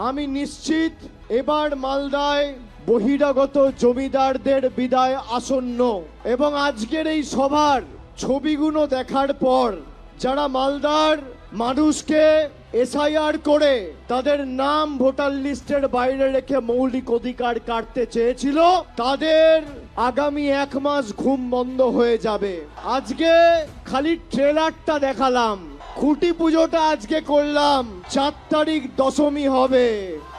আমি নিশ্চিত এবার মালদায় বহিরাগত জমিদারদের বিদায় আসন্ন এবং আজকের এই সভার ছবিগুলো দেখার পর যারা মালদার মানুষকে এসআইআর করে তাদের নাম ভোটার লিস্টের বাইরে রেখে মৌলিক অধিকার কাটতে চেয়েছিল, তাদের আগামী 1 মাস ঘুম বন্ধ হয়ে যাবে। আজকে খালি ট্রেলারটা দেখালাম, খুঁটি পুজোটা আজকে করলাম, 4 তারিখ দশমী হবে।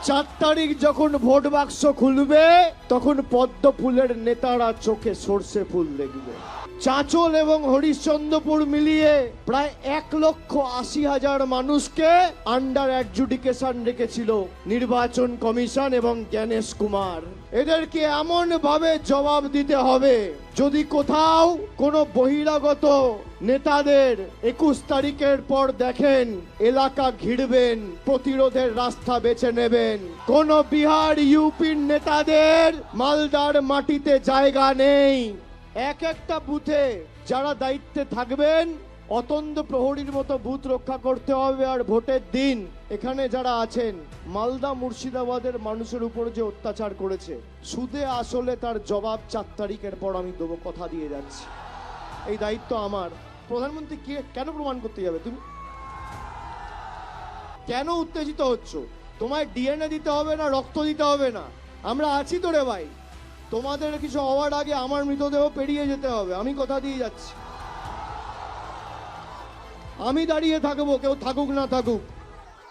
4 তারিখ যখন ভোট বাক্স খুলবে তখন পদ্ম ফুলের নেতারা চোখে সর্ষে ফুল দেখবে। চাঁচল এবং হরিশ্চন্দ্রপুর মিলিয়ে প্রায় 1,80,000 মানুষকে আন্ডার অ্যাডজুডিকেশন রেখেছিল নির্বাচন কমিশন এবং জ্ঞানেশ কুমার। এদেরকে এমন ভাবে জবাব দিতে হবে, যদি কোথাও কোনো বহিরাগত নেতাদের 21 তারিখের পর দেখেন এলাকা ঘিরবেন, প্রতিরোধের রাস্তা বেছে নেবেন। কোন বিহার ইউপির নেতাদের মালদার মাটিতে জায়গা নেই। একটা বুথে যারা দায়িত্বে থাকবেন অতন্দ্র প্রহরীর মতো বুথ রক্ষা করতে হবে। আর ভোটের দিন এখানে যারা আছেন, মালদা মুর্শিদাবাদের মানুষের উপর যে অত্যাচার করেছে, সুদে আসলে তার জবাব 4 তারিখের পর আমি দেবো, কথা দিয়ে যাচ্ছি। এই দায়িত্ব আমার। প্রধানমন্ত্রী কেন প্রমাণ করতে যাবে? তুমি কেন উত্তেজিত হচ্ছ? তোমায় ডিএনএ দিতে হবে না, রক্ত দিতে হবে না, আমরা আছি তো রে ভাই। তোমাদের কিছু হওয়ার আগে আমার মৃতদেহ পেরিয়ে যেতে হবে, আমি কথা দিয়ে যাচ্ছি। আমি দাঁড়িয়ে থাকবো, কেউ থাকুক না থাকুক।